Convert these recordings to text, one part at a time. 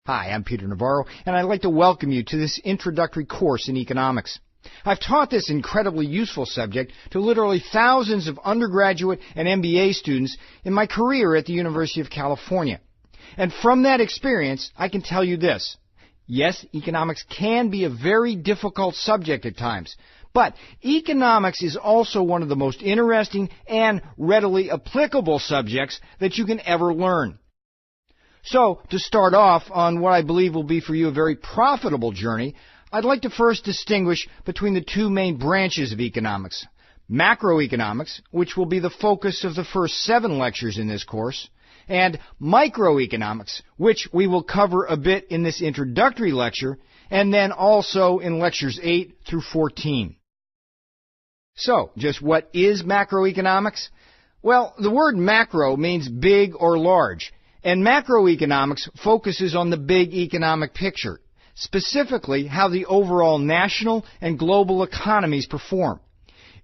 Hi, I'm Peter Navarro, and I'd like to welcome you to this introductory course in economics. I've taught this incredibly useful subject to literally thousands of undergraduate and MBA students in my career at the University of California. And from that experience, I can tell you this. Yes, economics can be a very difficult subject at times, but economics is also one of the most interesting and readily applicable subjects that you can ever learn. So, to start off on what I believe will be for you a very profitable journey, I'd like to first distinguish between the two main branches of economics. Macroeconomics, which will be the focus of the first 7 lectures in this course, and microeconomics, which we will cover a bit in this introductory lecture, and then also in lectures 8 through 14. So, just what is macroeconomics? Well, the word macro means big or large. And macroeconomics focuses on the big economic picture, specifically how the overall national and global economies perform.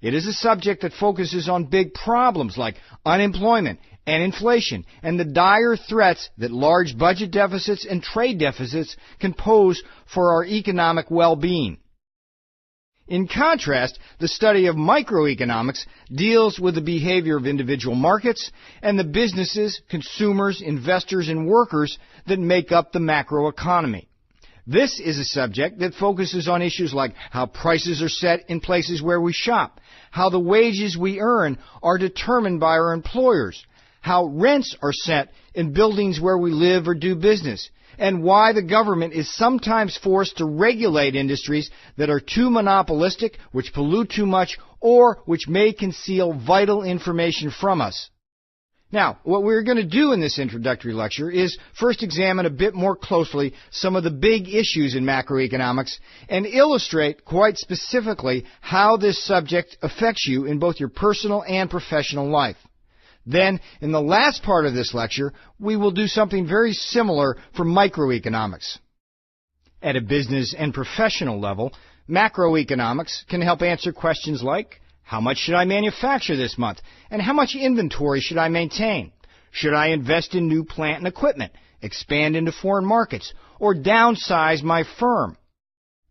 It is a subject that focuses on big problems like unemployment and inflation and the dire threats that large budget deficits and trade deficits can pose for our economic well-being. In contrast, the study of microeconomics deals with the behavior of individual markets and the businesses, consumers, investors, and workers that make up the macroeconomy. This is a subject that focuses on issues like how prices are set in places where we shop, how the wages we earn are determined by our employers, how rents are set in buildings where we live or do business, and why the government is sometimes forced to regulate industries that are too monopolistic, which pollute too much, or which may conceal vital information from us. Now, what we're going to do in this introductory lecture is first examine a bit more closely some of the big issues in macroeconomics and illustrate quite specifically how this subject affects you in both your personal and professional life. Then, in the last part of this lecture, we will do something very similar for microeconomics. At a business and professional level, macroeconomics can help answer questions like, how much should I manufacture this month? And how much inventory should I maintain? Should I invest in new plant and equipment, expand into foreign markets, or downsize my firm?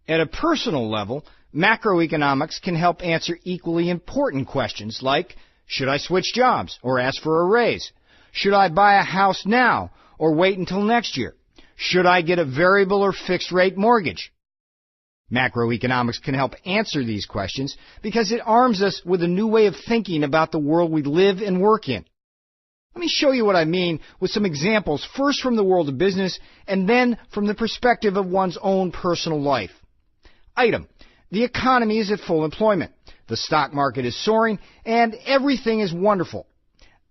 At a personal level, macroeconomics can help answer equally important questions like, should I switch jobs or ask for a raise? Should I buy a house now or wait until next year? Should I get a variable or fixed rate mortgage? Macroeconomics can help answer these questions because it arms us with a new way of thinking about the world we live and work in. Let me show you what I mean with some examples, first from the world of business and then from the perspective of one's own personal life. Item: the economy is at full employment. The stock market is soaring, and everything is wonderful.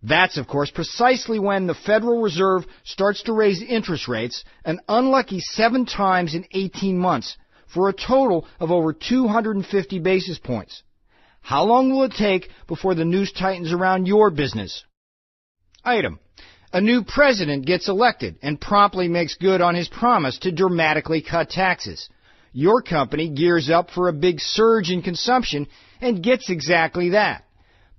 That's, of course, precisely when the Federal Reserve starts to raise interest rates an unlucky 7 times in 18 months, for a total of over 250 basis points. How long will it take before the noose tightens around your business? Item: a new president gets elected and promptly makes good on his promise to dramatically cut taxes. Your company gears up for a big surge in consumption and gets exactly that.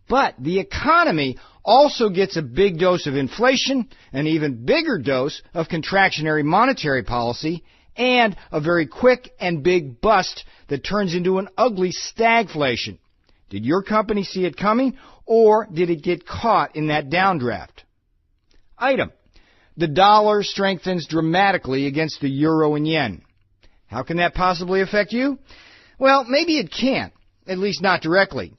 But the economy also gets a big dose of inflation, an even bigger dose of contractionary monetary policy, and a very quick and big bust that turns into an ugly stagflation. Did your company see it coming, or did it get caught in that downdraft? Item: the dollar strengthens dramatically against the euro and yen. How can that possibly affect you? Well, maybe it can't, at least not directly.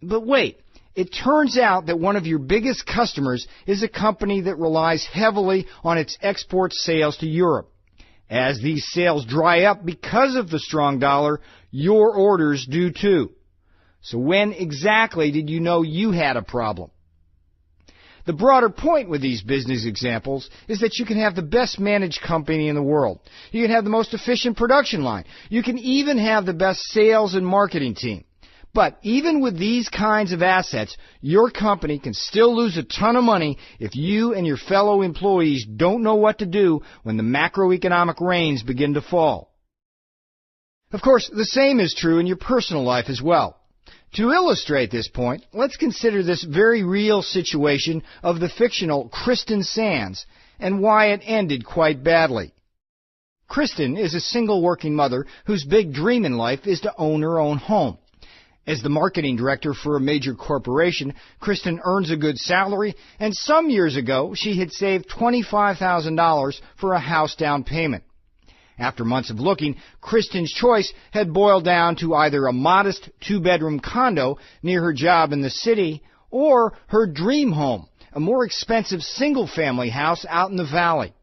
But wait, it turns out that one of your biggest customers is a company that relies heavily on its export sales to Europe. As these sales dry up because of the strong dollar, your orders do too. So when exactly did you know you had a problem? The broader point with these business examples is that you can have the best managed company in the world. You can have the most efficient production line. You can even have the best sales and marketing team. But even with these kinds of assets, your company can still lose a ton of money if you and your fellow employees don't know what to do when the macroeconomic rains begin to fall. Of course, the same is true in your personal life as well. To illustrate this point, let's consider this very real situation of the fictional Kristen Sands and why it ended quite badly. Kristen is a single working mother whose big dream in life is to own her own home. As the marketing director for a major corporation, Kristen earns a good salary, and some years ago she had saved $25,000 for a house down payment. After months of looking, Kristen's choice had boiled down to either a modest two-bedroom condo near her job in the city or her dream home, a more expensive single-family house out in the valley.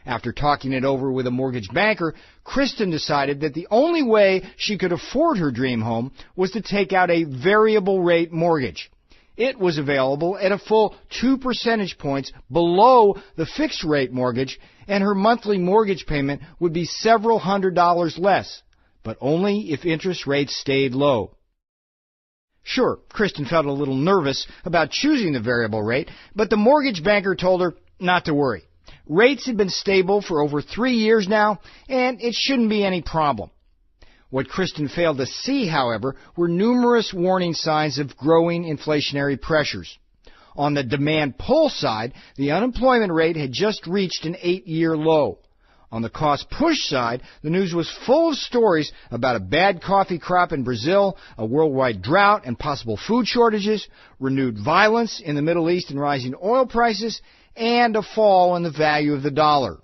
After talking it over with a mortgage banker, Kristen decided that the only way she could afford her dream home was to take out a variable rate mortgage. It was available at a full 2 percentage points below the fixed rate mortgage, and her monthly mortgage payment would be several $100s less, but only if interest rates stayed low. Sure, Kristen felt a little nervous about choosing the variable rate, but the mortgage banker told her not to worry. Rates had been stable for over 3 years now, and it shouldn't be any problem. What Kristen failed to see, however, were numerous warning signs of growing inflationary pressures. On the demand pull side, the unemployment rate had just reached an 8-year low. On the cost push side, the news was full of stories about a bad coffee crop in Brazil, a worldwide drought and possible food shortages, renewed violence in the Middle East and rising oil prices, and a fall in the value of the dollar.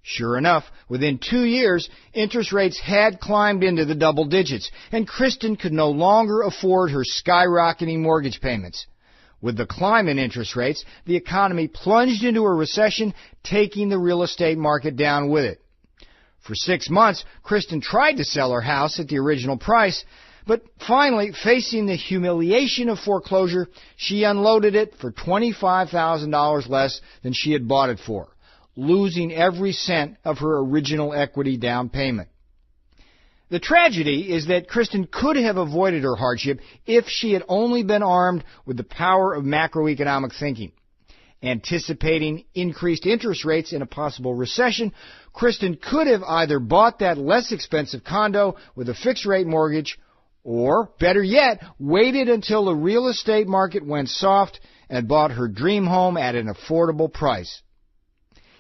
Sure enough, within 2 years, interest rates had climbed into the double digits, and Kristen could no longer afford her skyrocketing mortgage payments. With the climb in interest rates, the economy plunged into a recession, taking the real estate market down with it. For 6 months, Kristen tried to sell her house at the original price, but finally, facing the humiliation of foreclosure, she unloaded it for $25,000 less than she had bought it for, losing every cent of her original equity down payment. The tragedy is that Kristen could have avoided her hardship if she had only been armed with the power of macroeconomic thinking. Anticipating increased interest rates in a possible recession, Kristen could have either bought that less expensive condo with a fixed-rate mortgage, or, better yet, waited until the real estate market went soft and bought her dream home at an affordable price.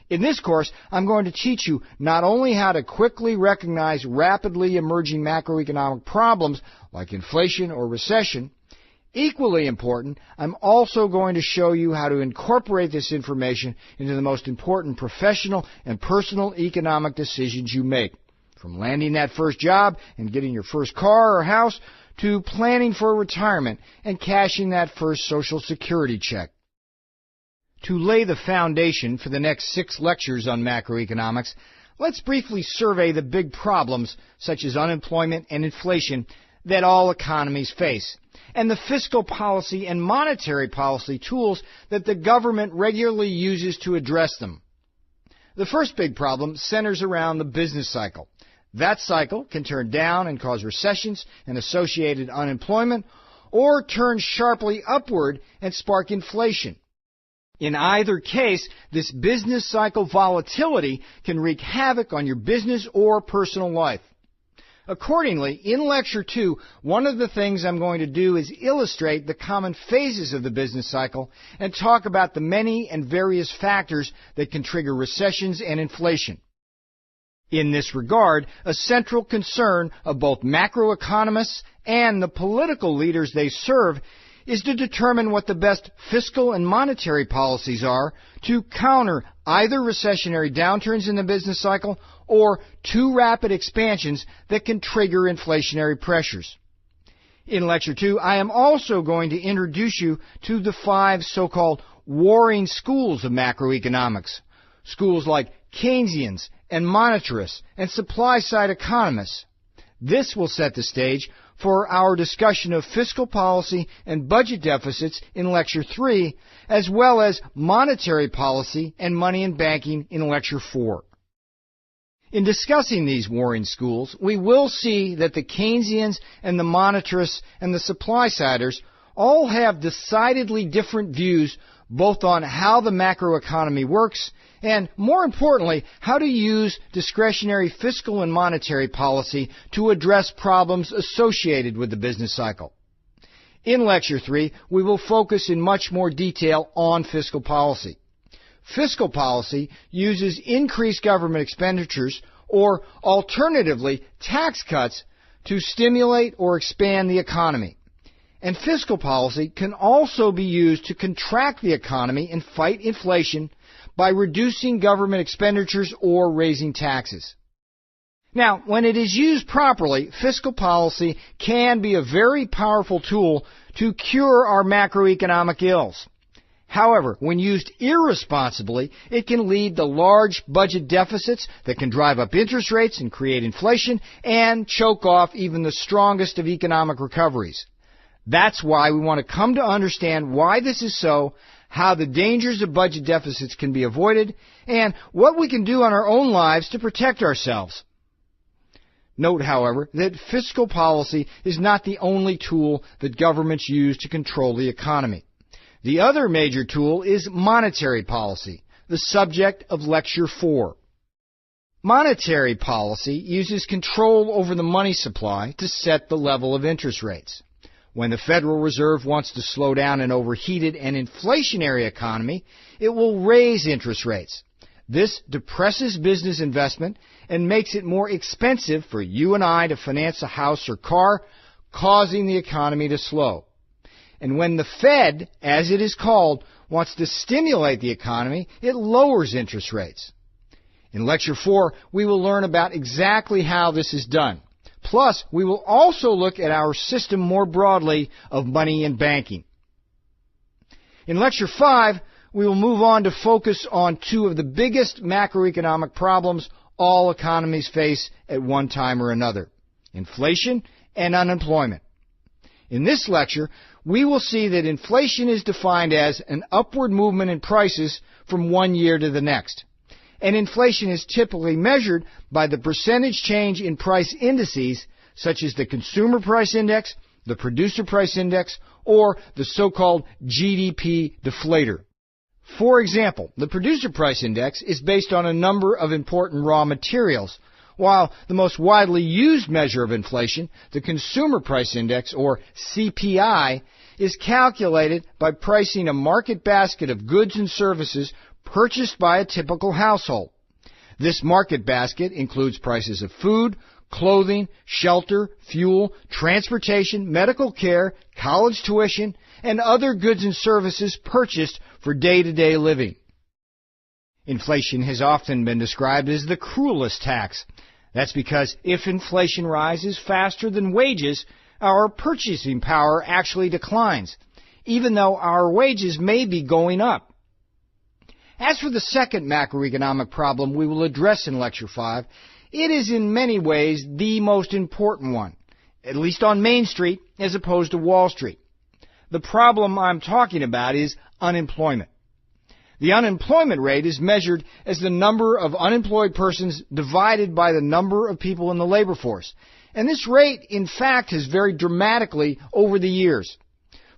In this course, I'm going to teach you not only how to quickly recognize rapidly emerging macroeconomic problems like inflation or recession. Equally important, I'm also going to show you how to incorporate this information into the most important professional and personal economic decisions you make. From landing that first job and getting your first car or house, to planning for retirement and cashing that first Social Security check. To lay the foundation for the next 6 lectures on macroeconomics, let's briefly survey the big problems, such as unemployment and inflation, that all economies face, and the fiscal policy and monetary policy tools that the government regularly uses to address them. The first big problem centers around the business cycle. That cycle can turn down and cause recessions and associated unemployment, or turn sharply upward and spark inflation. In either case, this business cycle volatility can wreak havoc on your business or personal life. Accordingly, in Lecture 2, one of the things I'm going to do is illustrate the common phases of the business cycle and talk about the many and various factors that can trigger recessions and inflation. In this regard, a central concern of both macroeconomists and the political leaders they serve is to determine what the best fiscal and monetary policies are to counter either recessionary downturns in the business cycle or too rapid expansions that can trigger inflationary pressures. In Lecture 2, I am also going to introduce you to the 5 so-called warring schools of macroeconomics. Schools like Keynesians and monetarists and supply-side economists. This will set the stage for our discussion of fiscal policy and budget deficits in Lecture 3, as well as monetary policy and money and banking in Lecture 4. In discussing these warring schools, we will see that the Keynesians and the monetarists and the supply-siders all have decidedly different views both on how the macroeconomy works and, more importantly, how to use discretionary fiscal and monetary policy to address problems associated with the business cycle. In Lecture 3, we will focus in much more detail on fiscal policy. fiscal policy uses increased government expenditures or, alternatively, tax cuts to stimulate or expand the economy. And fiscal policy can also be used to contract the economy and fight inflation by reducing government expenditures or raising taxes. Now, when it is used properly, fiscal policy can be a very powerful tool to cure our macroeconomic ills. However, when used irresponsibly, it can lead to large budget deficits that can drive up interest rates and create inflation and choke off even the strongest of economic recoveries. That's why we want to come to understand why this is so, how the dangers of budget deficits can be avoided, and what we can do in our own lives to protect ourselves. Note, however, that fiscal policy is not the only tool that governments use to control the economy. The other major tool is monetary policy, the subject of Lecture 4. Monetary policy uses control over the money supply to set the level of interest rates. When the Federal Reserve wants to slow down an overheated and inflationary economy, it will raise interest rates. This depresses business investment and makes it more expensive for you and I to finance a house or car, causing the economy to slow. And when the Fed, as it is called, wants to stimulate the economy, it lowers interest rates. In Lecture 4, we will learn about exactly how this is done. Plus, we will also look at our system more broadly of money and banking. In Lecture 5, we will move on to focus on two of the biggest macroeconomic problems all economies face at one time or another: inflation and unemployment. In this lecture, we will see that inflation is defined as an upward movement in prices from one year to the next. And inflation is typically measured by the percentage change in price indices such as the Consumer Price Index, the Producer Price Index, or the so-called GDP deflator. For example, the Producer Price Index is based on a number of important raw materials, while the most widely used measure of inflation, the Consumer Price Index, or CPI, is calculated by pricing a market basket of goods and services purchased by a typical household. This market basket includes prices of food, clothing, shelter, fuel, transportation, medical care, college tuition, and other goods and services purchased for day-to-day living. Inflation has often been described as the cruelest tax. That's because if inflation rises faster than wages, our purchasing power actually declines, even though our wages may be going up. As for the second macroeconomic problem we will address in Lecture 5, it is in many ways the most important one, at least on Main Street as opposed to Wall Street. The problem I'm talking about is unemployment. The unemployment rate is measured as the number of unemployed persons divided by the number of people in the labor force. And this rate, in fact, has varied dramatically over the years.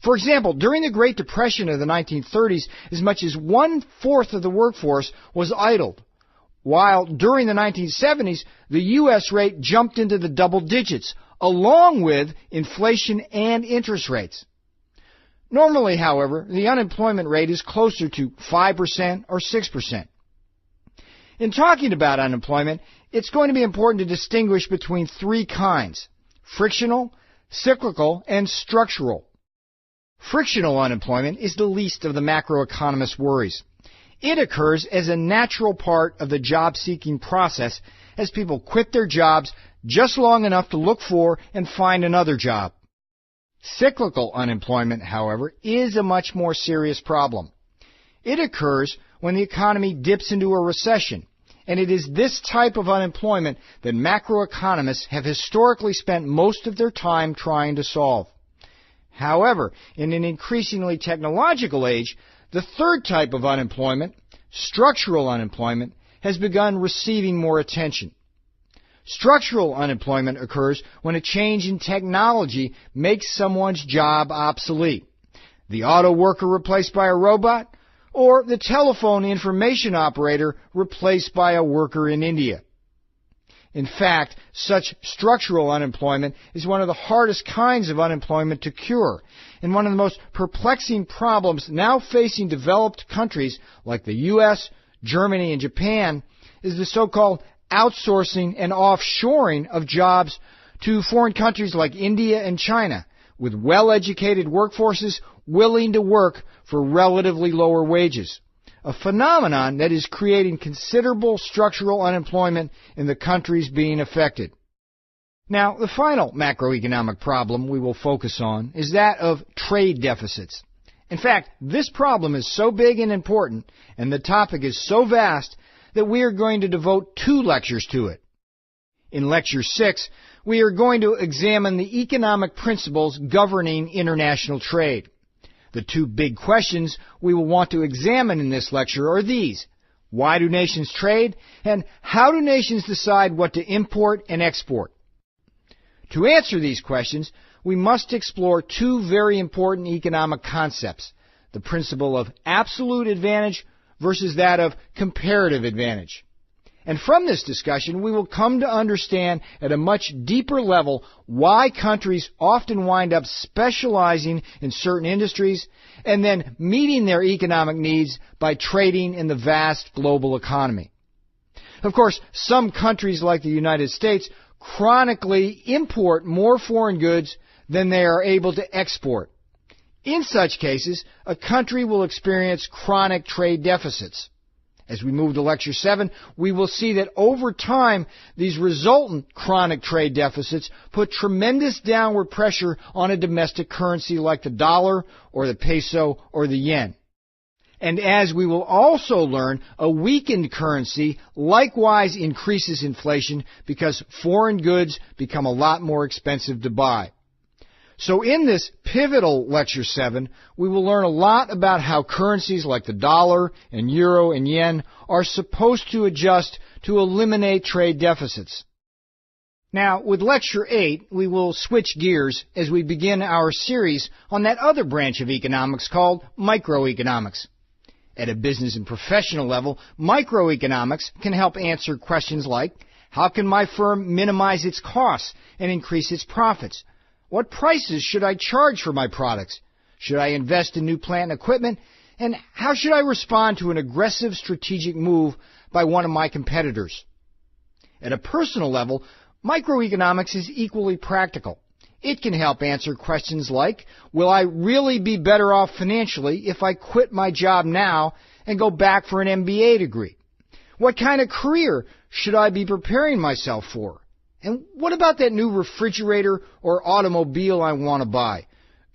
For example, during the Great Depression of the 1930s, as much as 1/4 of the workforce was idled, while during the 1970s, the U.S. rate jumped into the double digits, along with inflation and interest rates. Normally, however, the unemployment rate is closer to 5% or 6%. In talking about unemployment, it's going to be important to distinguish between three kinds: frictional, cyclical, and structural. Frictional unemployment is the least of the macroeconomists' worries. It occurs as a natural part of the job-seeking process as people quit their jobs just long enough to look for and find another job. Cyclical unemployment, however, is a much more serious problem. It occurs when the economy dips into a recession, and it is this type of unemployment that macroeconomists have historically spent most of their time trying to solve. However, in an increasingly technological age, the third type of unemployment, structural unemployment, has begun receiving more attention. Structural unemployment occurs when a change in technology makes someone's job obsolete. The auto worker replaced by a robot, or the telephone information operator replaced by a worker in India. In fact, such structural unemployment is one of the hardest kinds of unemployment to cure, and one of the most perplexing problems now facing developed countries like the U.S., Germany, and Japan is the so-called outsourcing and offshoring of jobs to foreign countries like India and China, with well-educated workforces willing to work for relatively lower wages, a phenomenon that is creating considerable structural unemployment in the countries being affected. Now, the final macroeconomic problem we will focus on is that of trade deficits. In fact, this problem is so big and important, and the topic is so vast, that we are going to devote 2 lectures to it. In Lecture 6, we are going to examine the economic principles governing international trade. The 2 big questions we will want to examine in this lecture are these: why do nations trade, and how do nations decide what to import and export? To answer these questions, we must explore 2 very important economic concepts: the principle of absolute advantage versus that of comparative advantage. And from this discussion, we will come to understand at a much deeper level why countries often wind up specializing in certain industries and then meeting their economic needs by trading in the vast global economy. Of course, some countries like the United States chronically import more foreign goods than they are able to export. In such cases, a country will experience chronic trade deficits. As we move to Lecture 7, we will see that over time, these resultant chronic trade deficits put tremendous downward pressure on a domestic currency like the dollar or the peso or the yen. And as we will also learn, a weakened currency likewise increases inflation because foreign goods become a lot more expensive to buy. So in this pivotal Lecture 7, we will learn a lot about how currencies like the dollar and euro and yen are supposed to adjust to eliminate trade deficits. Now, with Lecture 8, we will switch gears as we begin our series on that other branch of economics called microeconomics. At a business and professional level, microeconomics can help answer questions like, how can my firm minimize its costs and increase its profits? What prices should I charge for my products? Should I invest in new plant and equipment? And how should I respond to an aggressive strategic move by one of my competitors? At a personal level, microeconomics is equally practical. It can help answer questions like, will I really be better off financially if I quit my job now and go back for an MBA degree? What kind of career should I be preparing myself for? And what about that new refrigerator or automobile I want to buy?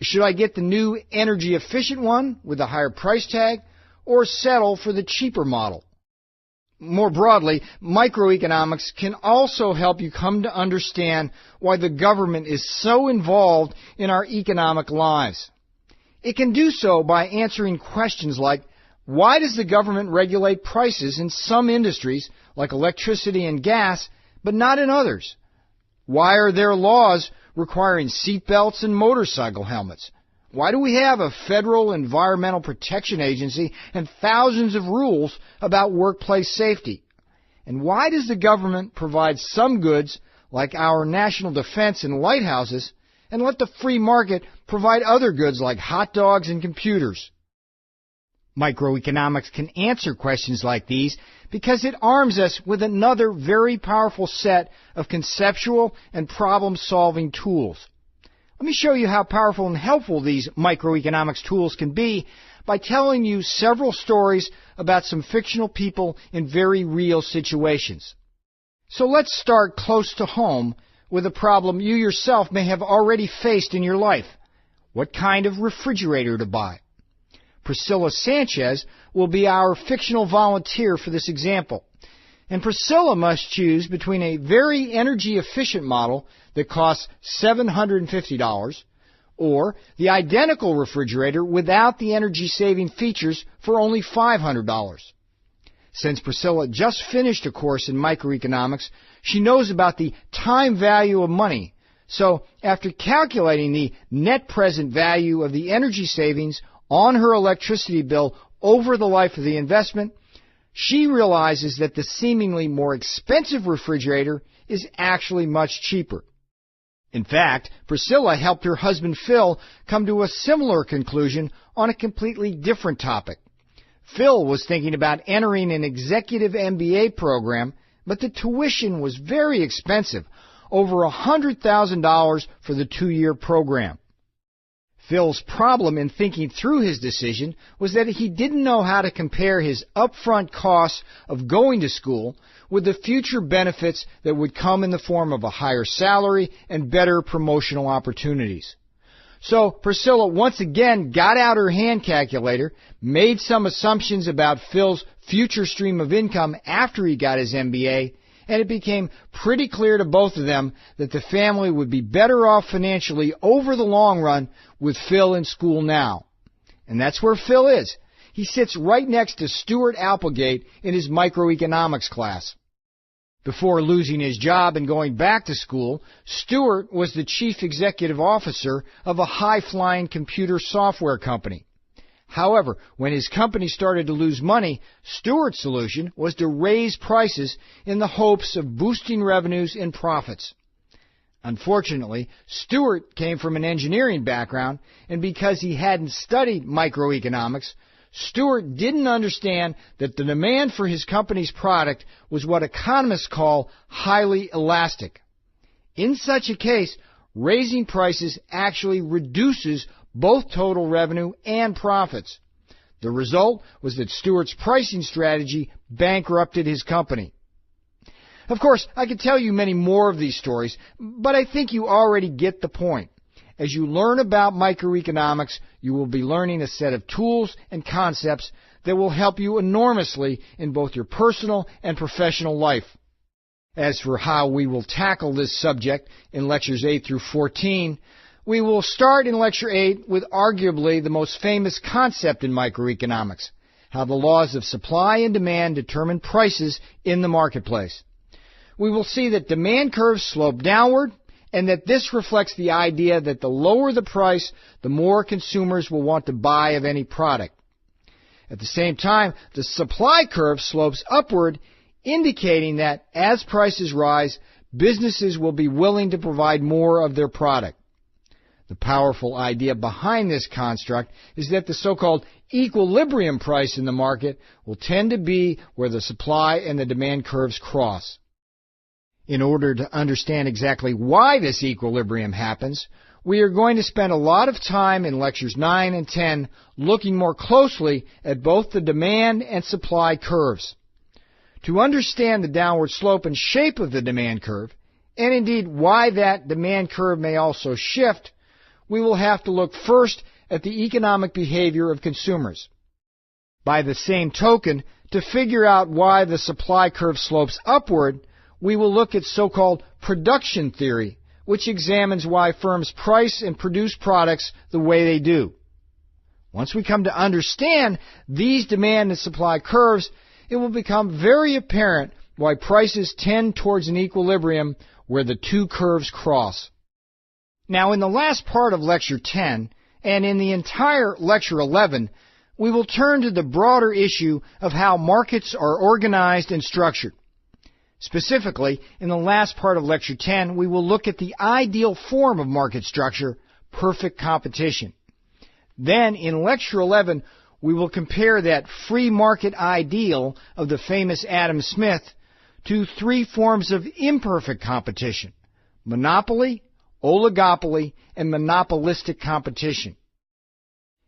Should I get the new energy efficient one with a higher price tag or settle for the cheaper model? More broadly, microeconomics can also help you come to understand why the government is so involved in our economic lives. It can do so by answering questions like, why does the government regulate prices in some industries like electricity and gas, but not in others? Why are there laws requiring seat belts and motorcycle helmets? Why do we have a federal environmental protection agency and thousands of rules about workplace safety? And why does the government provide some goods, like our national defense and lighthouses, and let the free market provide other goods like hot dogs and computers? Microeconomics can answer questions like these because it arms us with another very powerful set of conceptual and problem-solving tools. Let me show you how powerful and helpful these microeconomics tools can be by telling you several stories about some fictional people in very real situations. So let's start close to home with a problem you yourself may have already faced in your life. What kind of refrigerator to buy? Priscilla Sanchez will be our fictional volunteer for this example. And Priscilla must choose between a very energy-efficient model that costs $750 or the identical refrigerator without the energy-saving features for only $500. Since Priscilla just finished a course in microeconomics, she knows about the time value of money. So after calculating the net present value of the energy savings on her electricity bill over the life of the investment, she realizes that the seemingly more expensive refrigerator is actually much cheaper. In fact, Priscilla helped her husband Phil come to a similar conclusion on a completely different topic. Phil was thinking about entering an executive MBA program, but the tuition was very expensive, over $100,000 for the 2-year program. Phil's problem in thinking through his decision was that he didn't know how to compare his upfront costs of going to school with the future benefits that would come in the form of a higher salary and better promotional opportunities. So Priscilla once again got out her hand calculator, made some assumptions about Phil's future stream of income after he got his MBA, and it became pretty clear to both of them that the family would be better off financially over the long run with Phil in school now. And that's where Phil is. He sits right next to Stuart Applegate in his microeconomics class. Before losing his job and going back to school, Stuart was the chief executive officer of a high-flying computer software company. However, when his company started to lose money, Stuart's solution was to raise prices in the hopes of boosting revenues and profits. Unfortunately, Stuart came from an engineering background, and because he hadn't studied microeconomics, Stuart didn't understand that the demand for his company's product was what economists call highly elastic. In such a case, raising prices actually reduces both total revenue and profits. The result was that Stuart's pricing strategy bankrupted his company. Of course, I could tell you many more of these stories, but I think you already get the point. As you learn about microeconomics, you will be learning a set of tools and concepts that will help you enormously in both your personal and professional life. As for how we will tackle this subject in Lectures 8 through 14, we will start in Lecture 8 with arguably the most famous concept in microeconomics, how the laws of supply and demand determine prices in the marketplace. We will see that demand curves slope downward, and that this reflects the idea that the lower the price, the more consumers will want to buy of any product. At the same time, the supply curve slopes upward, indicating that as prices rise, businesses will be willing to provide more of their product. The powerful idea behind this construct is that the so-called equilibrium price in the market will tend to be where the supply and the demand curves cross. In order to understand exactly why this equilibrium happens, we are going to spend a lot of time in Lectures 9 and 10 looking more closely at both the demand and supply curves. To understand the downward slope and shape of the demand curve, and indeed why that demand curve may also shift, we will have to look first at the economic behavior of consumers. By the same token, to figure out why the supply curve slopes upward, we will look at so-called production theory, which examines why firms price and produce products the way they do. Once we come to understand these demand and supply curves, it will become very apparent why prices tend towards an equilibrium where the two curves cross. Now, in the last part of Lecture 10, and in the entire Lecture 11, we will turn to the broader issue of how markets are organized and structured. Specifically, in the last part of Lecture 10, we will look at the ideal form of market structure, perfect competition. Then, in Lecture 11, we will compare that free market ideal of the famous Adam Smith to three forms of imperfect competition: monopoly, oligopoly, and monopolistic competition.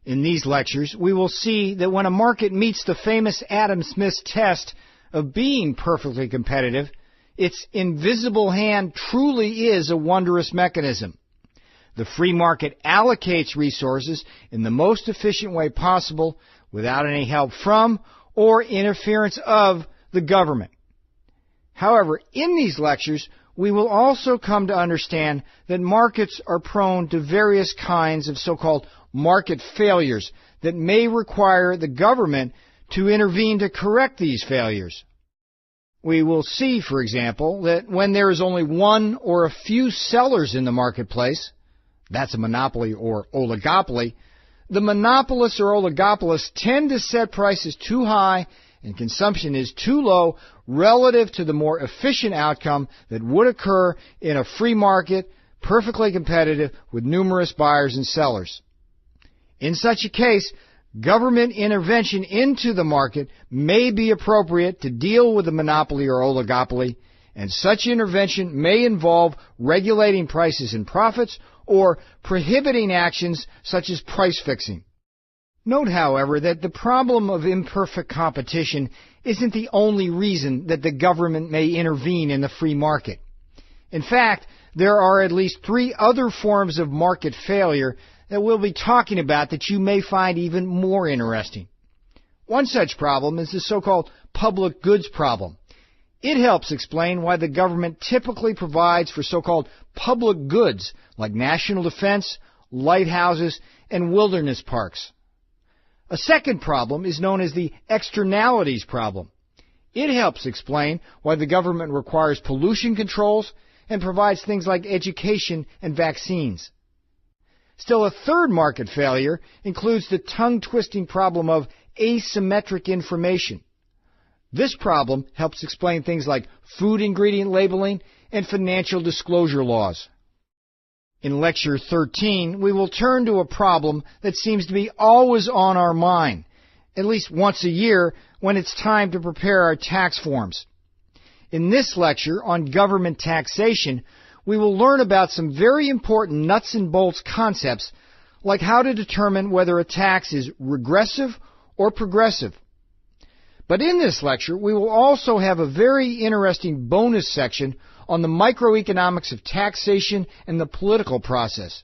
In these lectures, we will see that when a market meets the famous Adam Smith's test of being perfectly competitive, its invisible hand truly is a wondrous mechanism. The free market allocates resources in the most efficient way possible without any help from or interference of the government. However, in these lectures, we will also come to understand that markets are prone to various kinds of so-called market failures that may require the government to intervene to correct these failures. We will see, for example, that when there is only one or a few sellers in the marketplace, that's a monopoly or oligopoly, the monopolists or oligopolists tend to set prices too high and consumption is too low relative to the more efficient outcome that would occur in a free market, perfectly competitive with numerous buyers and sellers. In such a case, government intervention into the market may be appropriate to deal with the monopoly or oligopoly, and such intervention may involve regulating prices and profits or prohibiting actions such as price fixing. Note, however, that the problem of imperfect competition isn't the only reason that the government may intervene in the free market. In fact, there are at least 3 other forms of market failure that we'll be talking about that you may find even more interesting. One such problem is the so-called public goods problem. It helps explain why the government typically provides for so-called public goods like national defense, lighthouses, and wilderness parks. A second problem is known as the externalities problem. It helps explain why the government requires pollution controls and provides things like education and vaccines. Still, a third market failure includes the tongue-twisting problem of asymmetric information. This problem helps explain things like food ingredient labeling and financial disclosure laws. In Lecture 13, we will turn to a problem that seems to be always on our mind, at least once a year when it's time to prepare our tax forms. In this lecture on government taxation, we will learn about some very important nuts and bolts concepts, like how to determine whether a tax is regressive or progressive. But in this lecture, we will also have a very interesting bonus section on the microeconomics of taxation and the political process.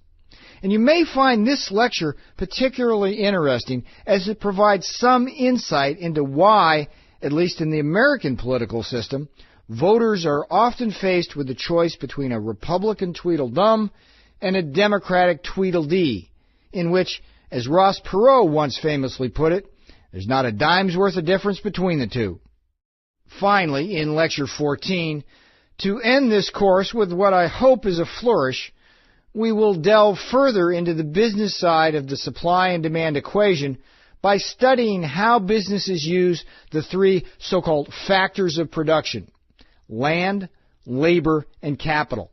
And you may find this lecture particularly interesting as it provides some insight into why, at least in the American political system, voters are often faced with the choice between a Republican Tweedledum and a Democratic Tweedledee, in which, as Ross Perot once famously put it, there's not a dime's worth of difference between the two. Finally, in Lecture 14, to end this course with what I hope is a flourish, we will delve further into the business side of the supply and demand equation by studying how businesses use the 3 so-called factors of production: land, labor, and capital.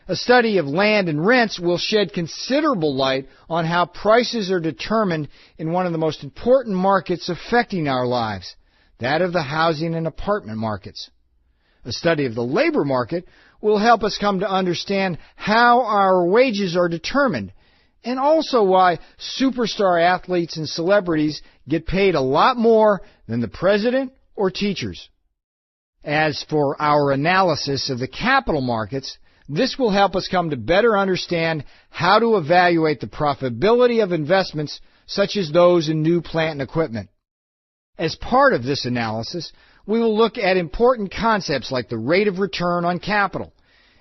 A study of land and rents will shed considerable light on how prices are determined in one of the most important markets affecting our lives, that of the housing and apartment markets. A study of the labor market will help us come to understand how our wages are determined, and also why superstar athletes and celebrities get paid a lot more than the president or teachers. As for our analysis of the capital markets, this will help us come to better understand how to evaluate the profitability of investments such as those in new plant and equipment. As part of this analysis, we will look at important concepts like the rate of return on capital,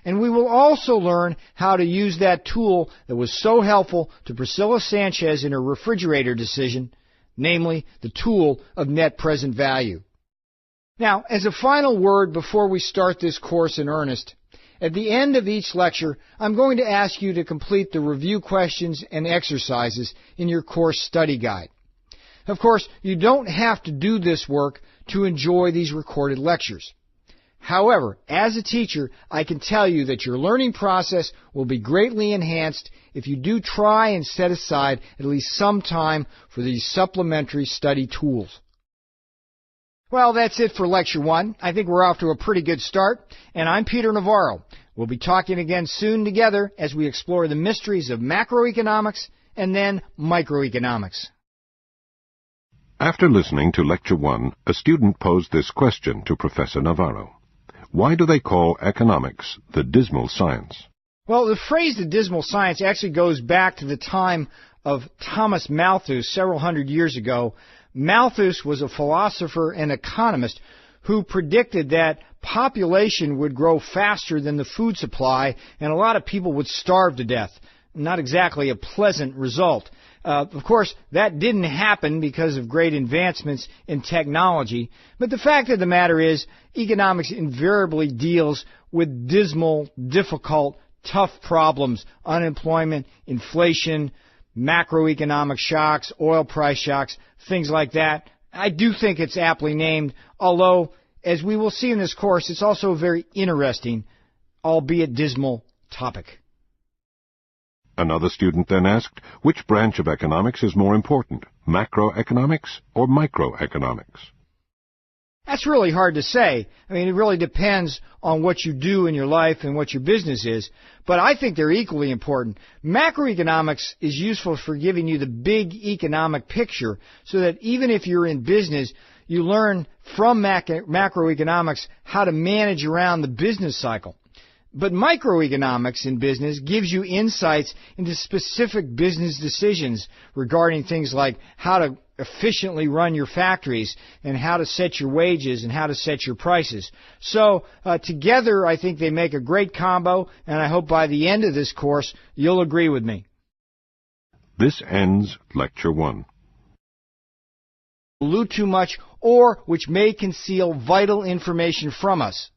and we will also learn how to use that tool that was so helpful to Priscilla Sanchez in her refrigerator decision, namely the tool of net present value. Now, as a final word before we start this course in earnest, at the end of each lecture, I'm going to ask you to complete the review questions and exercises in your course study guide. Of course, you don't have to do this work to enjoy these recorded lectures. However, as a teacher, I can tell you that your learning process will be greatly enhanced if you do try and set aside at least some time for these supplementary study tools. Well, that's it for Lecture 1. I think we're off to a pretty good start, and I'm Peter Navarro. We'll be talking again soon together as we explore the mysteries of macroeconomics and then microeconomics. After listening to Lecture 1, a student posed this question to Professor Navarro. Why do they call economics the dismal science? Well, the phrase the dismal science actually goes back to the time of Thomas Malthus several hundred years ago. Malthus was a philosopher and economist who predicted that population would grow faster than the food supply and a lot of people would starve to death. Not exactly a pleasant result. Of course, that didn't happen because of great advancements in technology, but the fact of the matter is economics invariably deals with dismal, difficult, tough problems: unemployment, inflation, macroeconomic shocks, oil price shocks, things like that, I do think it's aptly named, although, as we will see in this course, it's also a very interesting, albeit dismal, topic. Another student then asked, which branch of economics is more important, macroeconomics or microeconomics? That's really hard to say. I mean, it really depends on what you do in your life and what your business is, but I think they're equally important. Macroeconomics is useful for giving you the big economic picture so that even if you're in business, you learn from macroeconomics how to manage around the business cycle. But microeconomics in business gives you insights into specific business decisions regarding things like how to efficiently run your factories and how to set your wages and how to set your prices. So together I think they make a great combo, and I hope by the end of this course you'll agree with me. This ends Lecture 1. Dilute too much or which may conceal vital information from us.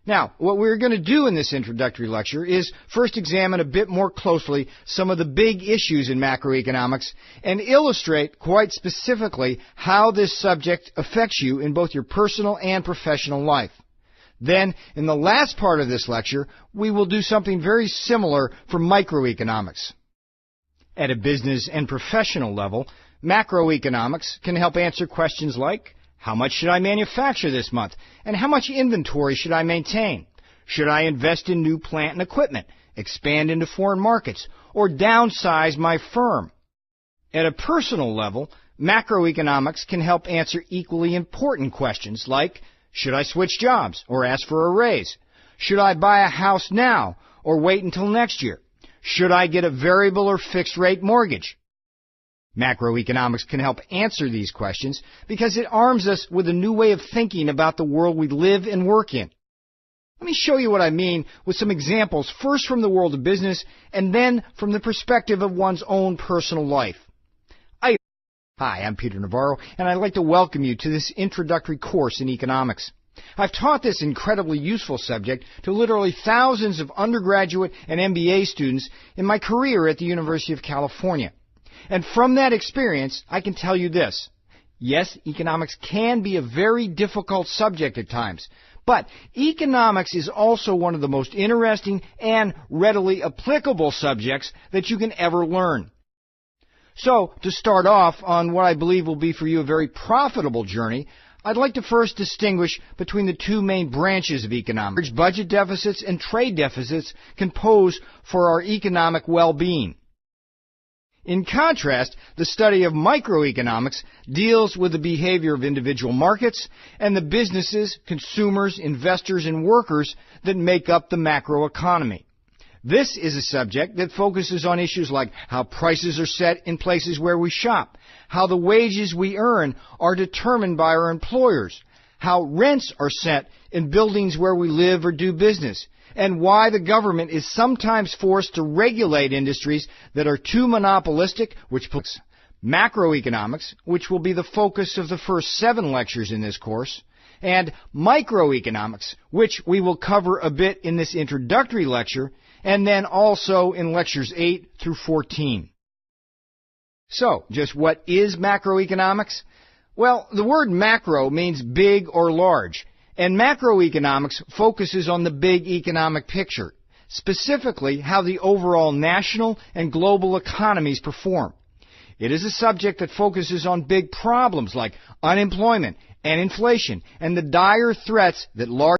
Now, what we're going to do in this introductory lecture is first examine a bit more closely some of the big issues in macroeconomics and illustrate quite specifically how this subject affects you in both your personal and professional life. Then, in the last part of this lecture, we will do something very similar for microeconomics. At a business and professional level, macroeconomics can help answer questions like, how much should I manufacture this month? And how much inventory should I maintain? Should I invest in new plant and equipment, expand into foreign markets, or downsize my firm? At a personal level, macroeconomics can help answer equally important questions like, should I switch jobs or ask for a raise? Should I buy a house now or wait until next year? Should I get a variable or fixed rate mortgage? Macroeconomics can help answer these questions because it arms us with a new way of thinking about the world we live and work in. Let me show you what I mean with some examples, first from the world of business and then from the perspective of one's own personal life. Hi, I'm Peter Navarro, and I'd like to welcome you to this introductory course in economics. I've taught this incredibly useful subject to literally thousands of undergraduate and MBA students in my career at the University of California. And from that experience, I can tell you this. Yes, economics can be a very difficult subject at times, but economics is also one of the most interesting and readily applicable subjects that you can ever learn. So, to start off on what I believe will be for you a very profitable journey, I'd like to first distinguish between the two main branches of economics. Budget deficits and trade deficits can pose for our economic well-being. In contrast, the study of microeconomics deals with the behavior of individual markets and the businesses, consumers, investors, and workers that make up the macroeconomy. This is a subject that focuses on issues like how prices are set in places where we shop, how the wages we earn are determined by our employers, how rents are set in buildings where we live or do business, and why the government is sometimes forced to regulate industries that are too monopolistic, macroeconomics, which will be the focus of the first 7 lectures in this course, and microeconomics, which we will cover a bit in this introductory lecture, and then also in lectures 8 through 14. So, just what is macroeconomics? Well, the word macro means big or large. And macroeconomics focuses on the big economic picture, specifically how the overall national and global economies perform. It is a subject that focuses on big problems like unemployment and inflation and the dire threats that large